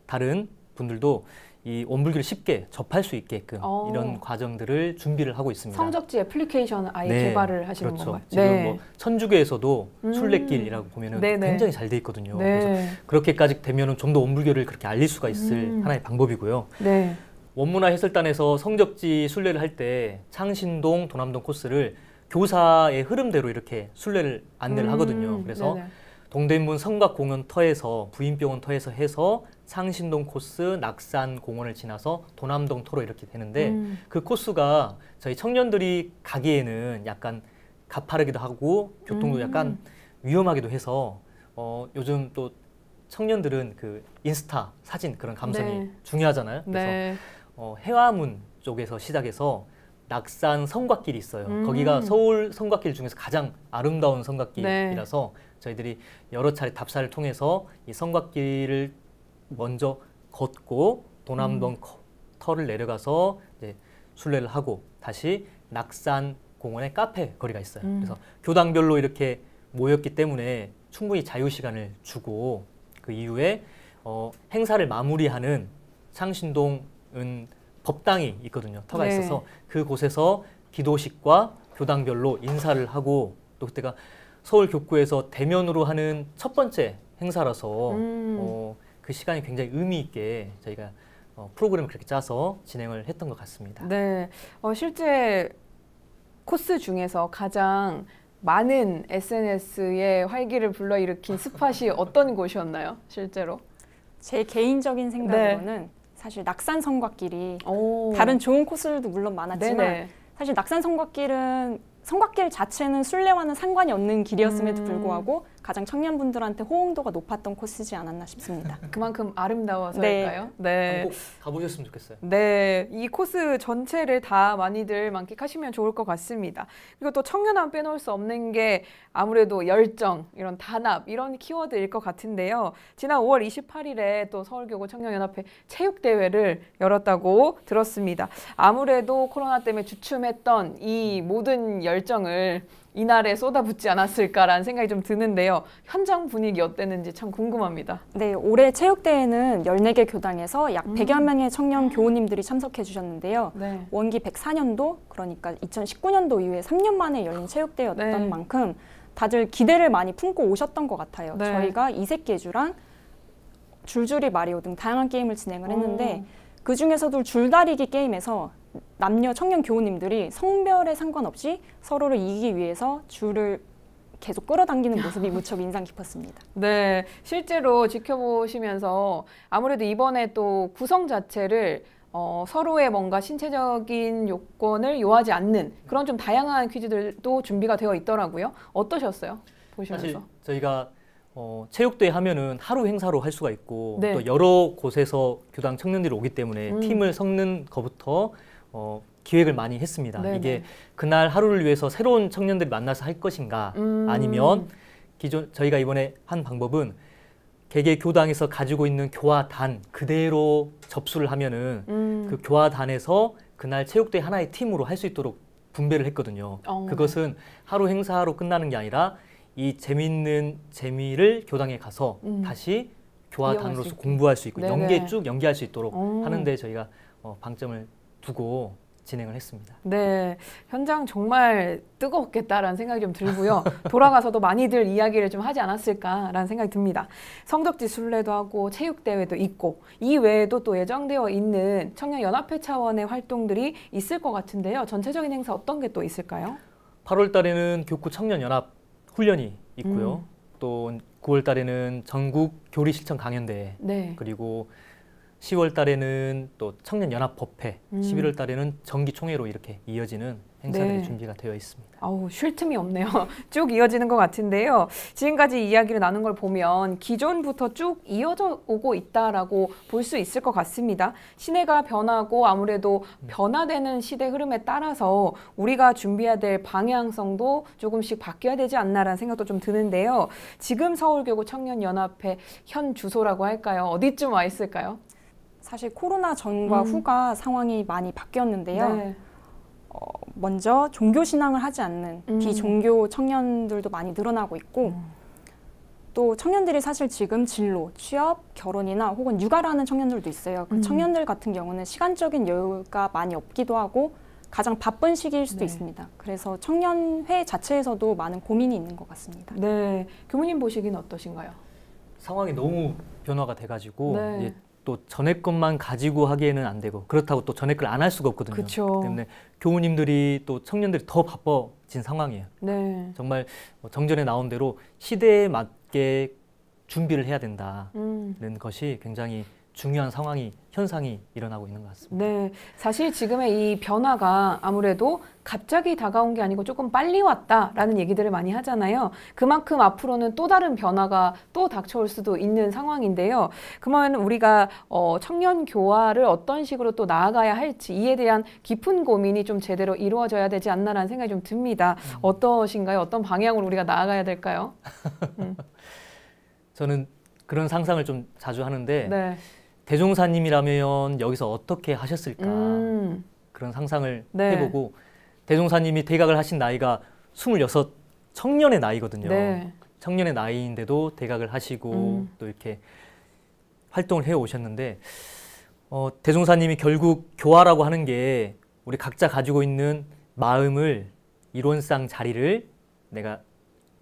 다른 분들도 이 원불교를 쉽게 접할 수 있게끔 이런 과정들을 준비를 하고 있습니다. 성적지 애플리케이션을 아예 네, 개발을 하시는 그렇죠. 건가요? 지금 네. 뭐 천주교에서도 순례길이라고 보면은 네네. 굉장히 잘 돼 있거든요. 네. 그래서 그렇게까지 되면은 좀 더 원불교를 그렇게 알릴 수가 있을 하나의 방법이고요. 네. 원문화 해설단에서 성적지 순례를 할 때 창신동, 도남동 코스를 교사의 흐름대로 이렇게 순례를 안내를 하거든요. 그래서 네네. 동대문 성곽공원터에서 부인병원터에서 해서 창신동 코스, 낙산공원을 지나서 도남동 터로 이렇게 되는데 그 코스가 저희 청년들이 가기에는 약간 가파르기도 하고 교통도 약간 위험하기도 해서 요즘 또 청년들은 그 인스타 사진 그런 감성이 네. 중요하잖아요. 그래서 네. 해화문 쪽에서 시작해서 낙산 성곽길이 있어요. 거기가 서울 성곽길 중에서 가장 아름다운 성곽길이라서 저희들이 여러 차례 답사를 통해서 이 성곽길을 먼저 걷고 도남동 터를 내려가서 이제 순례를 하고 다시 낙산 공원의 카페 거리가 있어요. 그래서 교당별로 이렇게 모였기 때문에 충분히 자유 시간을 주고 그 이후에 행사를 마무리하는 창신동은 법당이 있거든요. 터가 네. 있어서 그곳에서 기도식과 교당별로 인사를 하고 또 그때가 서울교구에서 대면으로 하는 첫 번째 행사라서 그 시간이 굉장히 의미 있게 저희가 프로그램을 그렇게 짜서 진행을 했던 것 같습니다. 네. 실제 코스 중에서 가장 많은 SNS에 활기를 불러일으킨 스팟이 어떤 곳이었나요? 실제로? 제 개인적인 생각으로는 사실 낙산 성곽길이 다른 좋은 코스들도 물론 많았지만 네네. 사실 낙산 성곽길은 성곽길 자체는 순례와는 상관이 없는 길이었음에도 불구하고 가장 청년분들한테 호응도가 높았던 코스지 않았나 싶습니다. 그만큼 아름다워서일까요? 네. 꼭 가보셨으면 좋겠어요. 네, 이 코스 전체를 다 많이들 만끽하시면 좋을 것 같습니다. 그리고 또 청년하면 빼놓을 수 없는 게 아무래도 열정, 이런 단합, 이런 키워드일 것 같은데요. 지난 5월 28일에 또 서울교구 청년연합회 체육대회를 열었다고 들었습니다. 아무래도 코로나 때문에 주춤했던 이 모든 열정을 이날에 쏟아붓지 않았을까라는 생각이 좀 드는데요. 현장 분위기 어땠는지 참 궁금합니다. 네, 올해 체육대회는 14개 교당에서 약 100여 명의 청년 교우님들이 참석해 주셨는데요. 네. 원기 104년도, 그러니까 2019년도 이후에 3년 만에 열린 체육대회였던 네. 만큼 다들 기대를 많이 품고 오셨던 것 같아요. 네. 저희가 이색계주랑 줄줄이 마리오 등 다양한 게임을 진행을 했는데 그 중에서도 줄다리기 게임에서 남녀 청년 교우님들이 성별에 상관없이 서로를 이기기 위해서 줄을 계속 끌어당기는 모습이 무척 인상 깊었습니다. 네, 실제로 지켜보시면서 아무래도 이번에 또 구성 자체를 서로의 뭔가 신체적인 요건을 요하지 않는 그런 좀 다양한 퀴즈들도 준비가 되어 있더라고요. 어떠셨어요? 보시면서. 사실 저희가 체육대회 하면은 하루 행사로 할 수가 있고 네. 또 여러 곳에서 교당 청년들이 오기 때문에 팀을 섞는 것부터 기획을 많이 했습니다. 네네. 이게 그날 하루를 위해서 새로운 청년들이 만나서 할 것인가 아니면 기존 저희가 이번에 한 방법은 개개 교당에서 가지고 있는 교화단 그대로 접수를 하면은 그 교화단에서 그날 체육대회 하나의 팀으로 할 수 있도록 분배를 했거든요. 그것은 하루 행사로 끝나는 게 아니라 이 재미있는 재미를 교당에 가서 다시 교화단으로서 공부할 수 있고 네네. 쭉 연계할 수 있도록 하는데 저희가 방점을 두고 진행을 했습니다. 네, 현장 정말 뜨거웠겠다라는 생각이 좀 들고요. 돌아가서도 많이들 이야기를 좀 하지 않았을까라는 생각이 듭니다. 성적지 순례도 하고 체육대회도 있고 이 외에도 또 예정되어 있는 청년연합회 차원의 활동들이 있을 것 같은데요. 전체적인 행사 어떤 게 또 있을까요? 8월 달에는 교구 청년연합 훈련이 있고요. 또 9월 달에는 전국 교리 실천 강연대회 네. 그리고 10월 달에는 또 청년연합법회, 11월 달에는 정기총회로 이렇게 이어지는 행사들이 네. 준비가 되어 있습니다. 아우, 쉴 틈이 없네요. 쭉 이어지는 것 같은데요. 지금까지 이야기를 나눈 걸 보면 기존부터 쭉 이어져 오고 있다라고 볼 수 있을 것 같습니다. 시대가 변하고 아무래도 변화되는 시대 흐름에 따라서 우리가 준비해야 될 방향성도 조금씩 바뀌어야 되지 않나라는 생각도 좀 드는데요. 지금 서울교구 청년연합회 현 주소라고 할까요? 어디쯤 와 있을까요? 사실 코로나 전과 후가 상황이 많이 바뀌었는데요. 네. 먼저 종교 신앙을 하지 않는 비종교 청년들도 많이 늘어나고 있고 또 청년들이 사실 지금 진로, 취업, 결혼이나 혹은 육아를 하는 청년들도 있어요. 그 청년들 같은 경우는 시간적인 여유가 많이 없기도 하고 가장 바쁜 시기일 수도 네. 있습니다. 그래서 청년회 자체에서도 많은 고민이 있는 것 같습니다. 네, 교무님 보시기는 어떠신가요? 상황이 너무 변화가 돼가지고 네. 이제 또 전에 것만 가지고 하기에는 안 되고 그렇다고 또 전에 걸 안 할 수가 없거든요. 그쵸. 그렇기 때문에 교우님들이 또 청년들이 더 바빠진 상황이에요. 네. 정말 정전에 나온 대로 시대에 맞게 준비를 해야 된다는 것이 굉장히 중요한 현상이 일어나고 있는 것 같습니다. 네, 사실 지금의 이 변화가 아무래도 갑자기 다가온 게 아니고 조금 빨리 왔다라는 얘기들을 많이 하잖아요. 그만큼 앞으로는 또 다른 변화가 또 닥쳐올 수도 있는 상황인데요. 그러면 우리가 청년 교화를 어떤 식으로 또 나아가야 할지 이에 대한 깊은 고민이 좀 제대로 이루어져야 되지 않나라는 생각이 좀 듭니다. 어떠신가요? 어떤 방향으로 우리가 나아가야 될까요? 저는 그런 상상을 좀 자주 하는데 네. 대종사님이라면 여기서 어떻게 하셨을까 그런 상상을 네. 해보고 대종사님이 대각을 하신 나이가 26 청년의 나이거든요. 네. 청년의 나이인데도 대각을 하시고 또 이렇게 활동을 해오셨는데 대종사님이 결국 교화라고 하는 게 우리 각자 가지고 있는 마음을 이론상 자리를 내가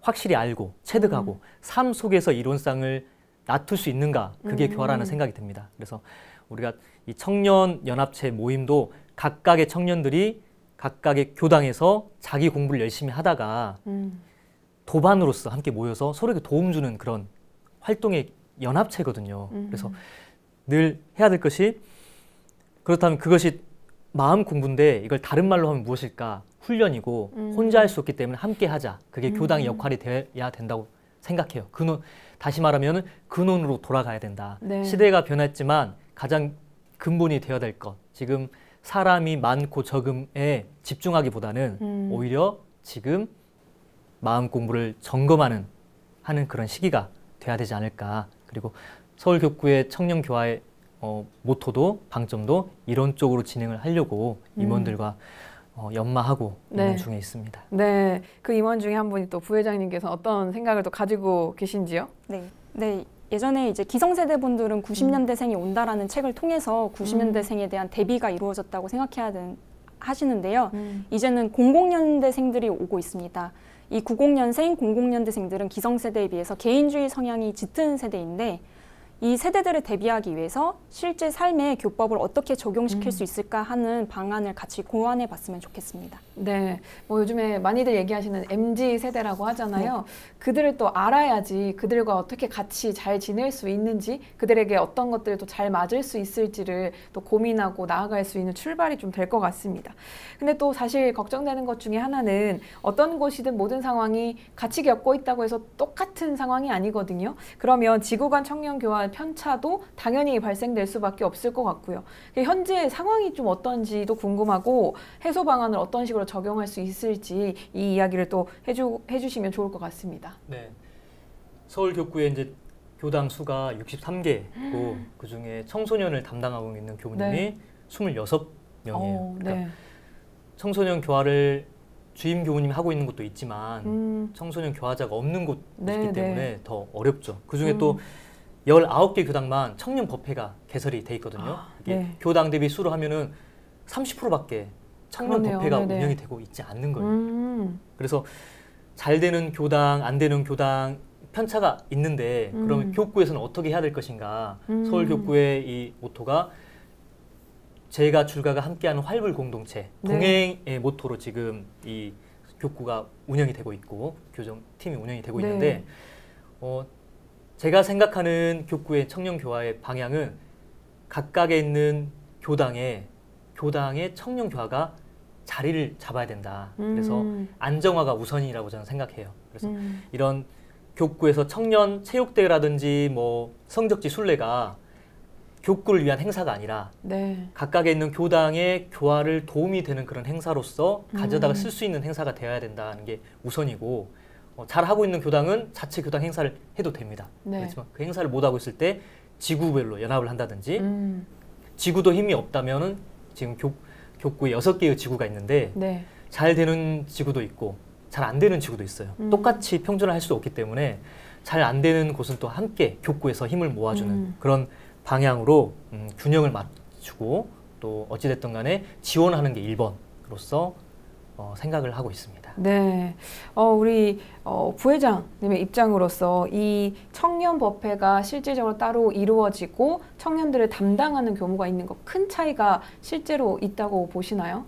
확실히 알고 체득하고 삶 속에서 이론상을 놔둘 수 있는가 그게 교화라는 생각이 듭니다. 그래서 우리가 이 청년연합체 모임도 각각의 청년들이 각각의 교당에서 자기 공부를 열심히 하다가 도반으로서 함께 모여서 서로에게 도움 주는 그런 활동의 연합체거든요. 그래서 늘 해야 될 것이 그렇다면 그것이 마음 공부인데 이걸 다른 말로 하면 무엇일까? 훈련이고 혼자 할 수 없기 때문에 함께 하자. 그게 교당의 역할이 돼야 된다고 생각해요. 다시 말하면 근원으로 돌아가야 된다. 네. 시대가 변했지만 가장 근본이 되어야 될 것. 지금 사람이 많고 적음에 집중하기보다는 오히려 지금 마음 공부를 하는 그런 시기가 돼야 되지 않을까. 그리고 서울교구의 청년교화의 모토도 방점도 이런 쪽으로 진행을 하려고 임원들과 연마하고 있는 중에 있습니다. 네, 그 임원 중에 한 분이 또 부회장님께서 어떤 생각을 또 가지고 계신지요? 네. 예전에 이제 기성세대 분들은 90년대생이 온다라는 책을 통해서 90년대생에 대한 대비가 이루어졌다고 하시는데요. 이제는 00년대생들이 오고 있습니다. 이 90년생, 00년대생들은 기성세대에 비해서 개인주의 성향이 짙은 세대인데 이 세대들을 대비하기 위해서 실제 삶에 교법을 어떻게 적용시킬 수 있을까 하는 방안을 같이 고안해 봤으면 좋겠습니다. 네, 뭐 요즘에 많이들 얘기하시는 MZ 세대라고 하잖아요. 그들을 또 알아야지 그들과 어떻게 같이 잘 지낼 수 있는지, 그들에게 어떤 것들도 잘 맞을 수 있을지를 또 고민하고 나아갈 수 있는 출발이 좀 될 것 같습니다. 근데 또 사실 걱정되는 것 중에 하나는 어떤 곳이든 모든 상황이 같이 겪고 있다고 해서 똑같은 상황이 아니거든요. 그러면 지구 간 청년 교환 편차도 당연히 발생될 수밖에 없을 것 같고요. 현재 상황이 좀 어떤지도 궁금하고 해소 방안을 어떤 식으로 적용할 수 있을지 이 이야기를 또 해주시면 좋을 것 같습니다. 네, 서울교구의 이제 교당 수가 63개고 그 중에 청소년을 담당하고 있는 교무님이 26명이에요. 그러니까 청소년 교화를 주임 교무님이 하고 있는 곳도 있지만 청소년 교화자가 없는 곳이기 때문에 더 어렵죠. 그 중에 또 19개 교당만 청년 법회가 개설이 돼 있거든요. 이게 교당 대비 수로 하면은 30%밖에 청년 법회가 운영이 되고 있지 않는 거예요. 그래서 잘 되는 교당, 안 되는 교당 편차가 있는데 그러면 교구에서는 어떻게 해야 될 것인가. 서울교구의 이 모토가 제가 줄가가 함께하는 활불 공동체, 동행의 모토로 지금 이 교구가 운영이 되고 있고 교정팀이 운영이 되고 있는데 제가 생각하는 교구의 청년교화의 방향은 각각에 있는 교당의 청년교화가 자리를 잡아야 된다. 그래서 안정화가 우선이라고 저는 생각해요. 그래서 이런 교구에서 청년 체육대회라든지 뭐 성적지 순례가 교구를 위한 행사가 아니라 각각에 있는 교당의 교화를 도움이 되는 그런 행사로서 가져다가 쓸 수 있는 행사가 되어야 된다는 게 우선이고 잘하고 있는 교당은 자체 교당 행사를 해도 됩니다. 그렇지만 그 행사를 못하고 있을 때 지구별로 연합을 한다든지 지구도 힘이 없다면은 지금 교구에 6개의 지구가 있는데 잘 되는 지구도 있고 잘 안 되는 지구도 있어요. 똑같이 평준화 할 수 없기 때문에 잘 안 되는 곳은 또 함께 교구에서 힘을 모아주는 그런 방향으로 균형을 맞추고 또 어찌됐든 간에 지원하는 게 1번으로서 생각을 하고 있습니다. 네, 우리 부회장님의 입장으로서 이 청년 법회가 실질적으로 따로 이루어지고 청년들을 담당하는 교무가 있는 것 큰 차이가 실제로 있다고 보시나요?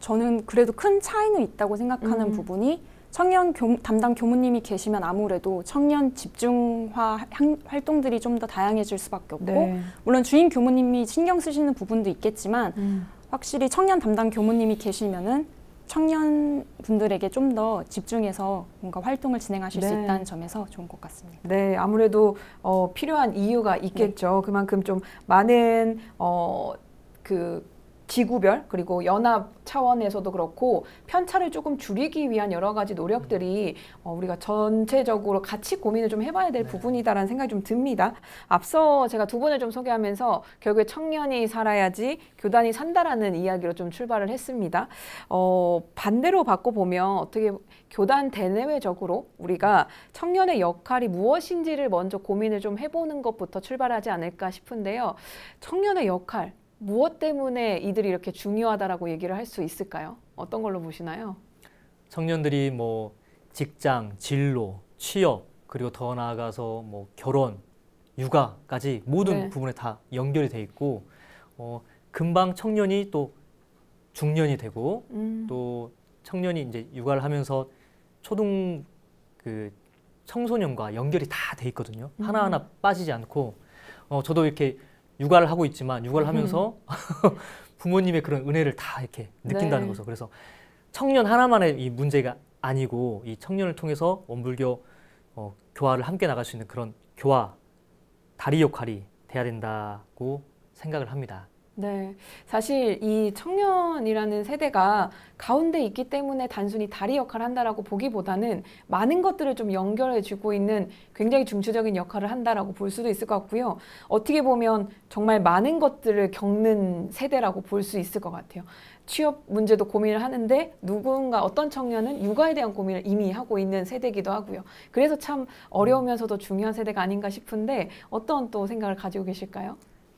저는 그래도 큰 차이는 있다고 생각하는 부분이 청년 담당 교무님이 계시면 아무래도 청년 집중화 활동들이 좀 더 다양해질 수밖에 없고 물론 주임 교무님이 신경 쓰시는 부분도 있겠지만 확실히 청년 담당 교무님이 계시면은 청년분들에게 좀 더 집중해서 뭔가 활동을 진행하실 수 있다는 점에서 좋은 것 같습니다. 네, 아무래도 필요한 이유가 있겠죠. 그만큼 좀 많은 지구별 그리고 연합 차원에서도 그렇고 편차를 조금 줄이기 위한 여러 가지 노력들이 우리가 전체적으로 같이 고민을 좀 해봐야 될 부분이다라는 생각이 좀 듭니다. 앞서 제가 두 분을 좀 소개하면서 결국에 청년이 살아야지 교단이 산다라는 이야기로 좀 출발을 했습니다. 반대로 바꿔보면 어떻게 교단 대내외적으로 우리가 청년의 역할이 무엇인지를 먼저 고민을 좀 해보는 것부터 출발하지 않을까 싶은데요. 청년의 역할 무엇 때문에 이들이 이렇게 중요하다라고 얘기를 할 수 있을까요? 어떤 걸로 보시나요? 청년들이 뭐 직장, 진로, 취업, 그리고 더 나아가서 뭐 결혼, 육아까지 모든 부분에 다 연결이 돼 있고 금방 청년이 또 중년이 되고 또 청년이 이제 육아를 하면서 초등 청소년과 연결이 다 돼 있거든요. 하나하나 빠지지 않고 저도 이렇게 육아를 하고 있지만 육아를 하면서 부모님의 그런 은혜를 다 이렇게 느낀다는 거죠. 그래서 청년 하나만의 이 문제가 아니고 이 청년을 통해서 원불교 교화를 함께 나갈 수 있는 그런 교화, 다리 역할이 돼야 된다고 생각을 합니다. 네, 사실 이 청년이라는 세대가 가운데 있기 때문에 단순히 다리 역할을 한다라고 보기보다는 많은 것들을 좀 연결해 주고 있는 굉장히 중추적인 역할을 한다라고 볼 수도 있을 것 같고요. 어떻게 보면 정말 많은 것들을 겪는 세대라고 볼 수 있을 것 같아요. 취업 문제도 고민을 하는데 누군가 어떤 청년은 육아에 대한 고민을 이미 하고 있는 세대이기도 하고요. 그래서 참 어려우면서도 중요한 세대가 아닌가 싶은데 어떤 또 생각을 가지고 계실까요?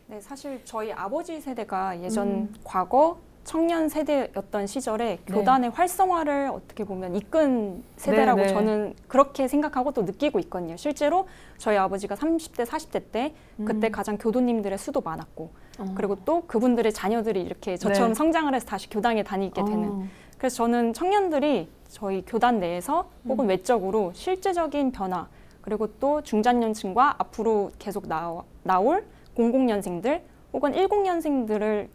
네, 사실 저희 아버지 세대가 예전 과거 청년 세대였던 시절에 네. 교단의 활성화를 어떻게 보면 이끈 세대라고 네, 네. 저는 그렇게 생각하고 또 느끼고 있거든요. 실제로 저희 아버지가 30대, 40대 때 그때 가장 교도님들의 수도 많았고 그리고 또 그분들의 자녀들이 이렇게 저처럼 네. 성장을 해서 다시 교당에 다니게 되는 그래서 저는 청년들이 저희 교단 내에서 혹은 외적으로 실제적인 변화 그리고 또 중장년층과 앞으로 계속 나올 00년생들 혹은 10년생들을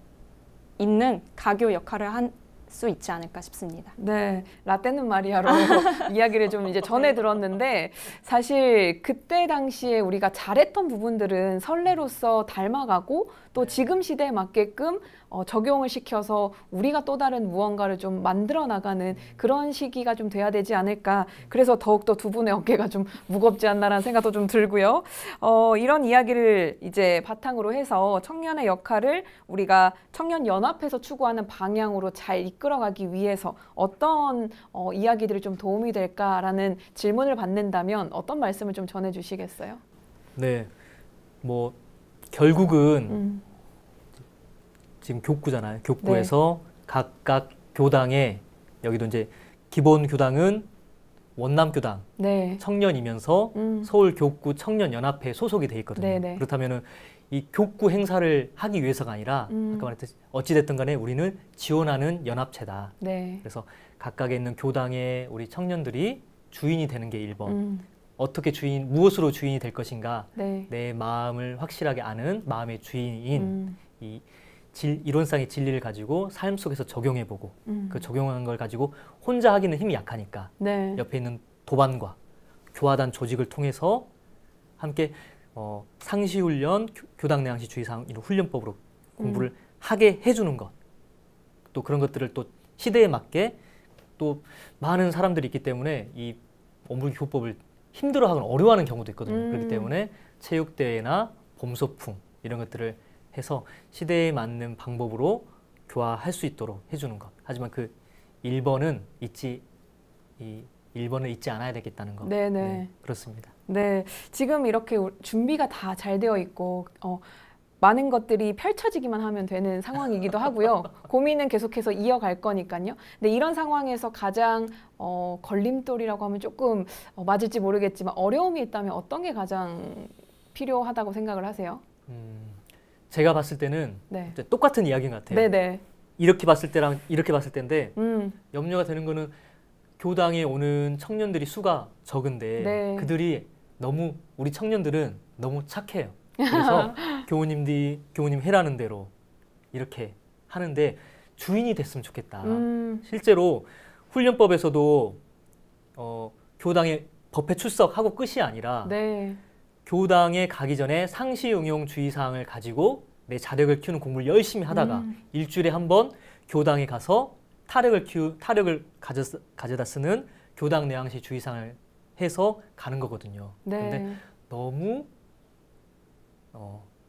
잇는 가교 역할을 할 수 있지 않을까 싶습니다. 네, 라떼는 마리아로 이야기를 좀 이제 전해 들었는데 사실 그때 당시에 우리가 잘했던 부분들은 선례로서 닮아가고 또 지금 시대에 맞게끔 적용을 시켜서 우리가 또 다른 무언가를 좀 만들어 나가는 그런 시기가 좀 돼야 되지 않을까. 그래서 더욱더 두 분의 어깨가 좀 무겁지 않나라는 생각도 좀 들고요. 이런 이야기를 이제 바탕으로 해서 청년의 역할을 우리가 청년연합에서 추구하는 방향으로 잘 이끌어가기 위해서 어떤 이야기들이 좀 도움이 될까라는 질문을 받는다면 어떤 말씀을 좀 전해주시겠어요? 네, 뭐 결국은 지금 교구잖아요. 교구에서 각각 교당에 여기도 이제 기본 교당은 원남교당 네. 청년이면서 서울교구 청년연합회에 소속이 돼 있거든요. 네네. 그렇다면은 이 교구 행사를 하기 위해서가 아니라 아까 말했듯이 어찌됐든 간에 우리는 지원하는 연합체다. 네. 그래서 각각에 있는 교당에 우리 청년들이 주인이 되는 게 1번. 어떻게 무엇으로 주인이 될 것인가. 네. 내 마음을 확실하게 아는 마음의 주인인 이 이론상의 진리를 가지고 삶 속에서 적용해보고 그 적용한 걸 가지고 혼자 하기는 힘이 약하니까 네. 옆에 있는 도반과 교화단 조직을 통해서 함께 상시훈련, 교당 내양시 주의사항 이런 훈련법으로 공부를 하게 해주는 것. 또 그런 것들을 또 시대에 맞게 또 많은 사람들이 있기 때문에 이 원불교법을 힘들어하거나 어려워하는 경우도 있거든요. 그렇기 때문에 체육대회나 봄소풍 이런 것들을 해서 시대에 맞는 방법으로 교화할 수 있도록 해주는 것. 하지만 그 1번은 잊지 않아야 되겠다는 것. 네네. 네, 그렇습니다. 네, 지금 이렇게 준비가 다 잘 되어 있고 많은 것들이 펼쳐지기만 하면 되는 상황이기도 하고요. 고민은 계속해서 이어갈 거니까요. 근데 이런 상황에서 가장 걸림돌이라고 하면 조금 맞을지 모르겠지만 어려움이 있다면 어떤 게 가장 필요하다고 생각을 하세요? 제가 봤을 때는 네. 똑같은 이야기인 것 같아요. 네네. 이렇게 봤을 때랑 이렇게 봤을 때인데 염려가 되는 거는 교당에 오는 청년들이 수가 적은데 네. 그들이 우리 청년들은 너무 착해요. 그래서 교우님 해라는 대로 이렇게 하는데 주인이 됐으면 좋겠다. 실제로 훈련법에서도 교당에 법회 출석하고 끝이 아니라 네. 교당에 가기 전에 상시응용 주의사항을 가지고 내 자력을 키우는 공부를 열심히 하다가 일주일에 한 번 교당에 가서 타력을 가져다 쓰는 교당 내양시 주의사항을 해서 가는 거거든요. 네. 근데 너무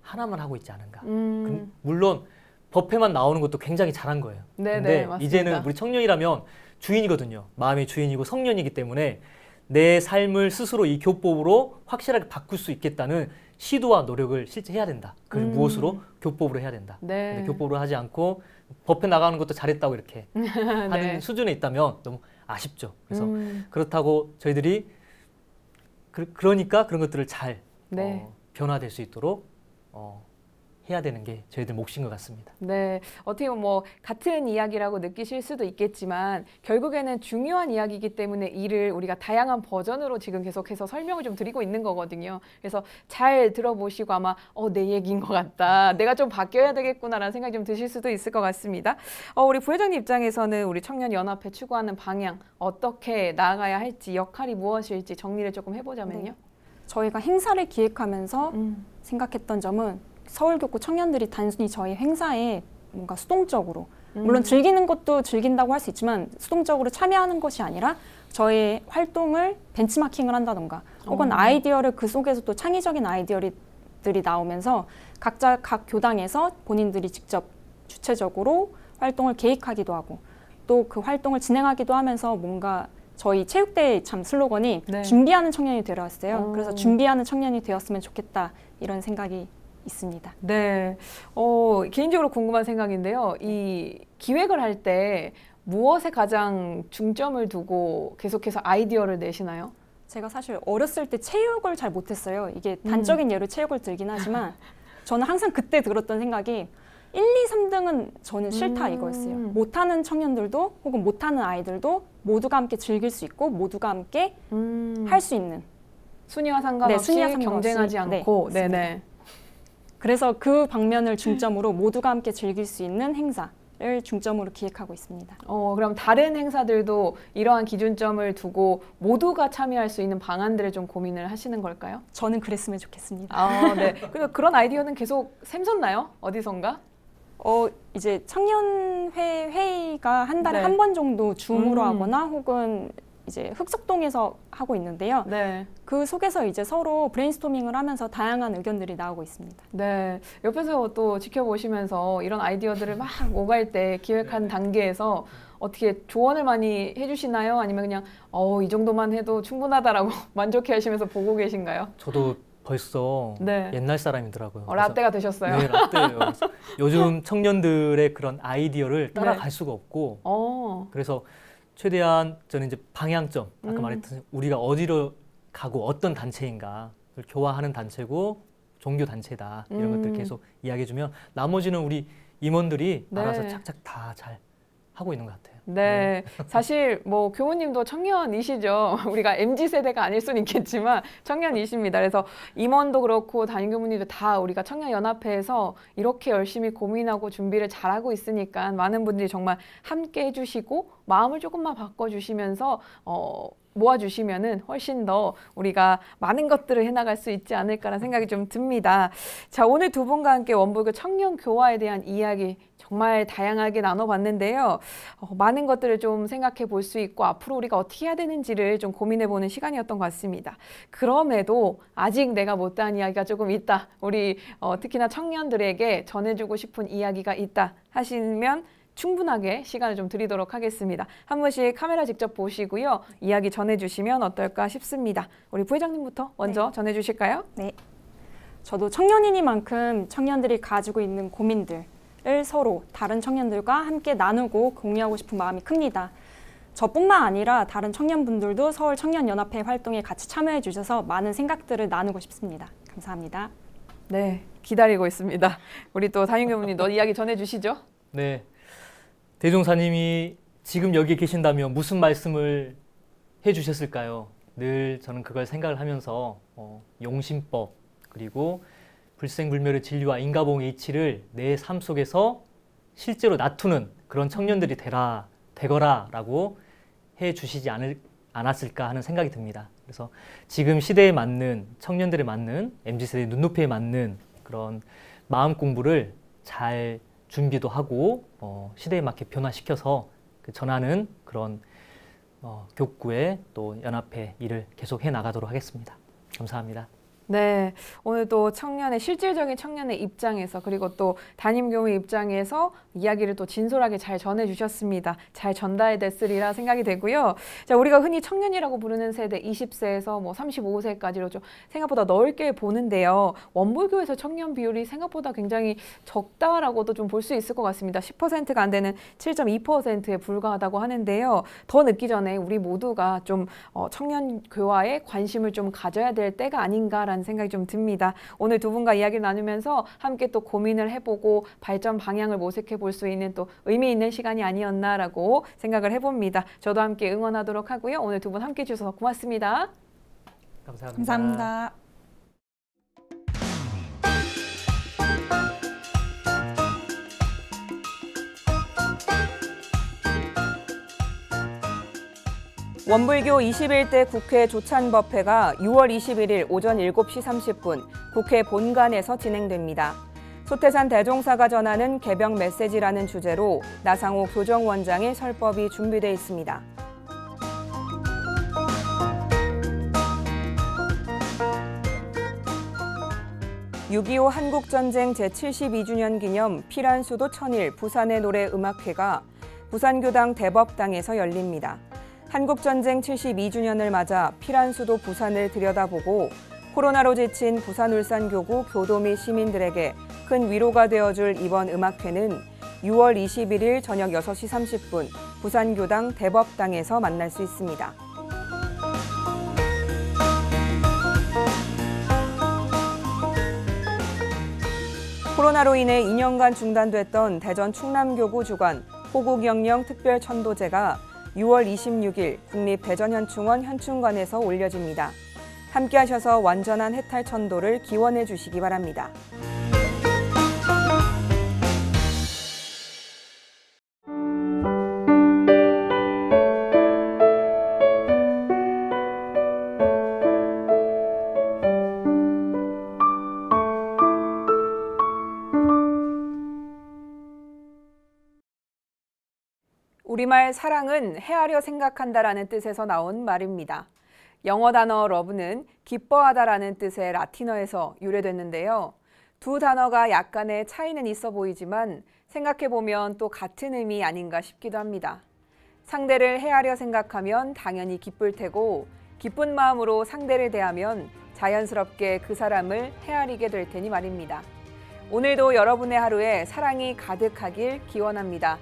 하나만 하고 있지 않은가. 음. 물론 법회만 나오는 것도 굉장히 잘한 거예요. 네네, 근데 맞습니다. 이제는 우리 청년이라면 주인이거든요. 마음의 주인이고 성년이기 때문에 내 삶을 스스로 이 교법으로 확실하게 바꿀 수 있겠다는 시도와 노력을 실제 해야 된다. 그걸 무엇으로? 교법으로 해야 된다. 네. 근데 교법으로 하지 않고 법회 나가는 것도 잘했다고 이렇게 하는 네. 수준에 있다면 너무 아쉽죠. 그래서 그렇다고 저희들이 그러니까 그런 것들을 잘 네. 변화될 수 있도록 해야 되는 게 저희들 몫인 것 같습니다. 네, 어떻게 보면 뭐 같은 이야기라고 느끼실 수도 있겠지만 결국에는 중요한 이야기이기 때문에 이를 우리가 다양한 버전으로 지금 계속해서 설명을 좀 드리고 있는 거거든요. 그래서 잘 들어보시고 아마 내 얘기인 것 같다, 내가 좀 바뀌어야 되겠구나라는 생각이 좀 드실 수도 있을 것 같습니다. 우리 부회장님 입장에서는 우리 청년연합회 추구하는 방향, 어떻게 나아가야 할지, 역할이 무엇일지 정리를 조금 해보자면요. 저희가 행사를 기획하면서 생각했던 점은 서울교구 청년들이 단순히 저희 행사에 뭔가 수동적으로, 물론 즐기는 것도 즐긴다고 할 수 있지만 수동적으로 참여하는 것이 아니라 저희 활동을 벤치마킹을 한다던가 혹은 아이디어를 그 속에서 또 창의적인 아이디어들이 나오면서 각자 각 교당에서 본인들이 직접 주체적으로 활동을 계획하기도 하고 또 그 활동을 진행하기도 하면서 뭔가 저희 체육대회 참 슬로건이 네. 준비하는 청년이 되어왔어요. 그래서 준비하는 청년이 되었으면 좋겠다 이런 생각이 있습니다. 네, 개인적으로 궁금한 생각인데요. 이 기획을 할 때 무엇에 가장 중점을 두고 계속해서 아이디어를 내시나요? 제가 사실 어렸을 때 체육을 잘 못했어요. 이게 단적인 예로 체육을 들긴 하지만 저는 항상 그때 들었던 생각이 1, 2, 3등은 저는 싫다 이거였어요. 못하는 청년들도 혹은 못하는 아이들도 모두가 함께 즐길 수 있고 모두가 함께 할 수 있는 순위와 상관없이 순위와 상관없이. 경쟁하지 않고 네, 네네. 그래서 그 방면을 중점으로 모두가 함께 즐길 수 있는 행사를 중점으로 기획하고 있습니다. 그럼 다른 행사들도 이러한 기준점을 두고 모두가 참여할 수 있는 방안들을 좀 고민을 하시는 걸까요? 저는 그랬으면 좋겠습니다. 네. 그리고 그런 아이디어는 계속 샘솟나요? 어디선가? 이제 청년회 회의가 한 달에 네. 한 번 정도 줌으로 하거나 혹은 이제 흑석동에서 하고 있는데요. 네. 그 속에서 이제 서로 브레인스토밍을 하면서 다양한 의견들이 나오고 있습니다. 네. 옆에서 또 지켜보시면서 이런 아이디어들을 막 오갈 때 기획한 단계에서 어떻게 조언을 많이 해주시나요? 아니면 그냥 이 정도만 해도 충분하다라고 만족해 하시면서 보고 계신가요? 저도 벌써 네. 옛날 사람이더라고요. 라떼가 되셨어요? 네, 라떼예요. 그래서 요즘 청년들의 그런 아이디어를 따라갈 수가 없고 그래서 최대한 저는 이제 방향점, 아까 말했던 우리가 어디로 가고 어떤 단체인가를 교화하는 단체고 종교 단체다 이런 것들 계속 이야기해주면 나머지는 우리 임원들이 네. 알아서 착착 다 잘 하고 있는 것 같아요. 네, 사실 뭐 교우님도 청년이시죠. 우리가 MZ세대가 아닐 수는 있겠지만 청년이십니다. 그래서 임원도 그렇고 담임 교무님도 다 우리가 청년연합회에서 이렇게 열심히 고민하고 준비를 잘하고 있으니까 많은 분들이 정말 함께 해주시고 마음을 조금만 바꿔주시면서 모아주시면은 훨씬 더 우리가 많은 것들을 해나갈 수 있지 않을까라는 생각이 좀 듭니다. 자, 오늘 두 분과 함께 원불교 청년 교화에 대한 이야기 정말 다양하게 나눠봤는데요. 많은 것들을 좀 생각해 볼 수 있고 앞으로 우리가 어떻게 해야 되는지를 좀 고민해보는 시간이었던 것 같습니다. 그럼에도 아직 내가 못다한 이야기가 조금 있다. 우리 특히나 청년들에게 전해주고 싶은 이야기가 있다 하시면 충분하게 시간을 좀 드리도록 하겠습니다. 한 분씩 카메라 직접 보시고요. 이야기 전해주시면 어떨까 싶습니다. 우리 부회장님부터 먼저 전해주실까요? 네. 저도 청년이니만큼 청년들이 가지고 있는 고민들을 서로 다른 청년들과 함께 나누고 공유하고 싶은 마음이 큽니다. 저뿐만 아니라 다른 청년분들도 서울 청년연합회 활동에 같이 참여해 주셔서 많은 생각들을 나누고 싶습니다. 감사합니다. 네, 기다리고 있습니다. 우리 또 담임교무님 너 이야기 전해주시죠. 네. 대종사님이 지금 여기 계신다면 무슨 말씀을 해주셨을까요? 늘 저는 그걸 생각을 하면서 용신법 그리고 불생불멸의 진리와 인과봉의 이치를 내 삶 속에서 실제로 나투는 그런 청년들이 되거라라고 해주시지 않았을까 하는 생각이 듭니다. 그래서 지금 시대에 맞는 청년들에 맞는 MZ세대의 눈높이에 맞는 그런 마음 공부를 잘 준비도 하고 시대에 맞게 변화시켜서 전하는 그런 교구의 또 연합회 일을 계속해 나가도록 하겠습니다. 감사합니다. 네, 오늘 또 실질적인 청년의 입장에서 그리고 또 담임교무 입장에서 이야기를 또 진솔하게 잘 전해주셨습니다. 잘 전달됐으리라 생각이 되고요. 자, 우리가 흔히 청년이라고 부르는 세대 20세에서 뭐 35세까지로 좀 생각보다 넓게 보는데요. 원불교에서 청년 비율이 생각보다 굉장히 적다라고도 좀 볼 수 있을 것 같습니다. 10%가 안 되는 7.2%에 불과하다고 하는데요. 더 늦기 전에 우리 모두가 좀 청년 교화에 관심을 좀 가져야 될 때가 아닌가라는 않을까라는 생각이 좀 듭니다. 오늘 두 분과 이야기를 나누면서 함께 또 고민을 해보고 발전 방향을 모색해 볼 수 있는 또 의미 있는 시간이 아니었나라고 생각을 해봅니다. 저도 함께 응원하도록 하고요. 오늘 두 분 함께 해주셔서 고맙습니다. 감사합니다. 감사합니다. 원불교 21대 국회 조찬법회가 6월 21일 오전 7시 30분 국회 본관에서 진행됩니다. 소태산 대종사가 전하는 개병 메시지라는 주제로 나상호 교정원장의 설법이 준비되어 있습니다. (6.25) 한국전쟁 제72주년 기념 피란수도 천일 부산의 노래 음악회가 부산교당 대법당에서 열립니다. 한국전쟁 72주년을 맞아 피란수도 부산을 들여다보고 코로나로 지친 부산 울산교구 교도 및 시민들에게 큰 위로가 되어줄 이번 음악회는 6월 21일 저녁 6시 30분 부산교당 대법당에서 만날 수 있습니다. 코로나로 인해 2년간 중단됐던 대전 충남교구 주관 호국영령 특별천도제가 6월 26일 국립대전현충원 현충관에서 올려집니다. 함께 하셔서 완전한 해탈 천도를 기원해 주시기 바랍니다. 우리말 사랑은 헤아려 생각한다라는 뜻에서 나온 말입니다. 영어 단어 love는 기뻐하다라는 뜻의 라틴어에서 유래됐는데요. 두 단어가 약간의 차이는 있어 보이지만 생각해보면 또 같은 의미 아닌가 싶기도 합니다. 상대를 헤아려 생각하면 당연히 기쁠 테고 기쁜 마음으로 상대를 대하면 자연스럽게 그 사람을 헤아리게 될 테니 말입니다. 오늘도 여러분의 하루에 사랑이 가득하길 기원합니다.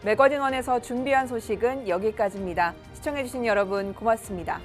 매거진원에서 준비한 소식은 여기까지입니다. 시청해주신 여러분 고맙습니다.